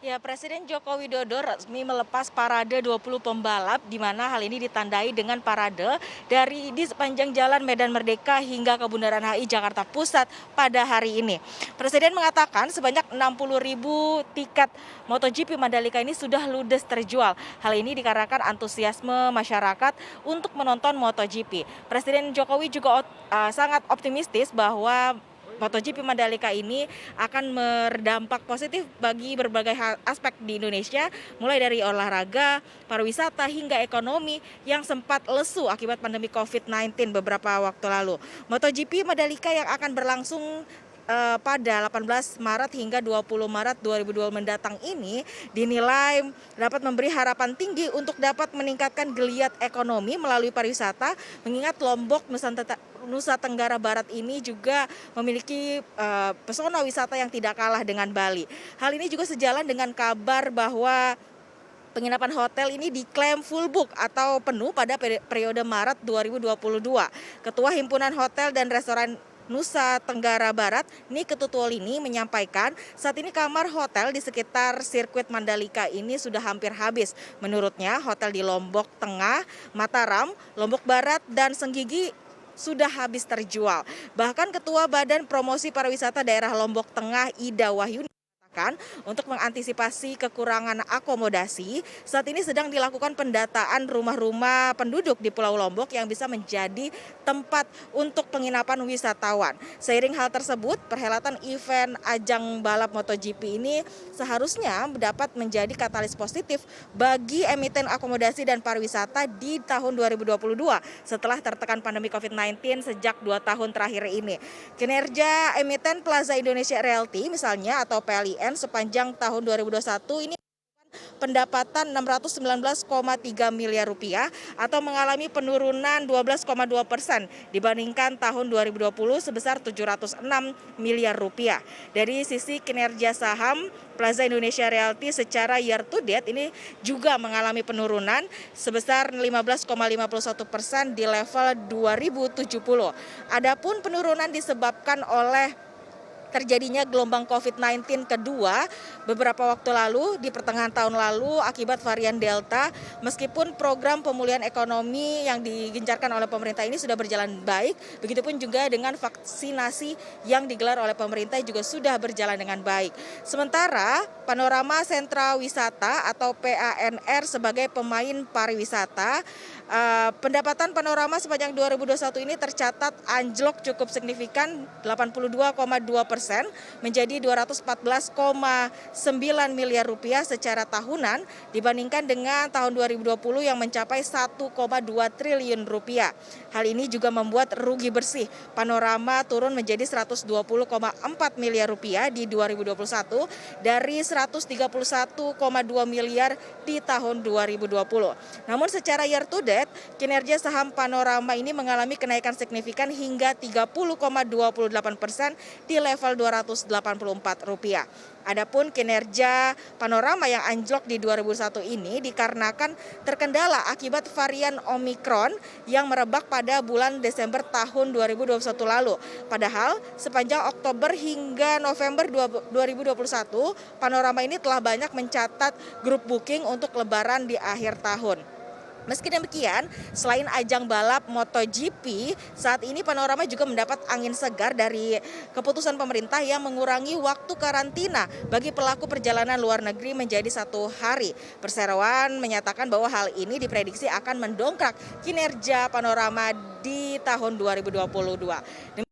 Ya, Presiden Joko Widodo resmi melepas parade 20 pembalap di mana hal ini ditandai dengan parade di sepanjang Jalan Medan Merdeka hingga ke Bundaran HI Jakarta Pusat pada hari ini. Presiden mengatakan sebanyak 60.000 tiket MotoGP Mandalika ini sudah ludes terjual. Hal ini dikarenakan antusiasme masyarakat untuk menonton MotoGP. Presiden Jokowi juga sangat optimistis bahwa MotoGP Mandalika ini akan berdampak positif bagi berbagai aspek di Indonesia, mulai dari olahraga, pariwisata, hingga ekonomi yang sempat lesu akibat pandemi COVID-19 beberapa waktu lalu. MotoGP Mandalika yang akan berlangsung pada 18 Maret hingga 20 Maret 2020 mendatang ini dinilai dapat memberi harapan tinggi untuk dapat meningkatkan geliat ekonomi melalui pariwisata, mengingat Lombok, Nusa Tenggara Barat ini juga memiliki pesona wisata yang tidak kalah dengan Bali. Hal ini juga sejalan dengan kabar bahwa penginapan hotel ini diklaim full book atau penuh pada periode Maret 2022. Ketua Himpunan Hotel dan Restoran Nusa Tenggara Barat, Nike Tutuolini menyampaikan saat ini kamar hotel di sekitar sirkuit Mandalika ini sudah hampir habis. Menurutnya, hotel di Lombok Tengah, Mataram, Lombok Barat, dan Senggigi sudah habis terjual. Bahkan Ketua Badan Promosi Pariwisata Daerah Lombok Tengah, Ida Wahyuni, untuk mengantisipasi kekurangan akomodasi, saat ini sedang dilakukan pendataan rumah-rumah penduduk di Pulau Lombok yang bisa menjadi tempat untuk penginapan wisatawan. Seiring hal tersebut, perhelatan event ajang balap MotoGP ini seharusnya dapat menjadi katalis positif bagi emiten akomodasi dan pariwisata di tahun 2022 setelah tertekan pandemi COVID-19 sejak 2 tahun terakhir ini. Kinerja emiten Plaza Indonesia Realty misalnya atau PLIN sepanjang tahun 2021 ini pendapatan 619,3 miliar rupiah atau mengalami penurunan 12,2% dibandingkan tahun 2020 sebesar 706 miliar rupiah. Dari sisi kinerja saham, Plaza Indonesia Realty secara year to date ini juga mengalami penurunan sebesar 15,51% di level 2070. Adapun penurunan disebabkan oleh terjadinya gelombang COVID-19 kedua beberapa waktu lalu di pertengahan tahun lalu akibat varian Delta. Meskipun program pemulihan ekonomi yang digencarkan oleh pemerintah ini sudah berjalan baik, begitupun juga dengan vaksinasi yang digelar oleh pemerintah juga sudah berjalan dengan baik. Sementara Panorama Sentra Wisata atau PANR sebagai pemain pariwisata, pendapatan Panorama sepanjang 2021 ini tercatat anjlok cukup signifikan 82,2% menjadi 214,9 miliar rupiah secara tahunan dibandingkan dengan tahun 2020 yang mencapai 1,2 triliun rupiah. Hal ini juga membuat rugi bersih Panorama turun menjadi 120,4 miliar rupiah di 2021 dari 131,2 miliar di tahun 2020. Namun secara year to date, kinerja saham Panorama ini mengalami kenaikan signifikan hingga 30,28% di level Rp284. Adapun kinerja Panorama yang anjlok di 2001 ini dikarenakan terkendala akibat varian Omikron yang merebak pada bulan Desember tahun 2021 lalu. Padahal sepanjang Oktober hingga November 2021, Panorama ini telah banyak mencatat grup booking untuk lebaran di akhir tahun. Meski demikian, selain ajang balap MotoGP, saat ini Panorama juga mendapat angin segar dari keputusan pemerintah yang mengurangi waktu karantina bagi pelaku perjalanan luar negeri menjadi 1 hari. Perseroan menyatakan bahwa hal ini diprediksi akan mendongkrak kinerja Panorama di tahun 2022.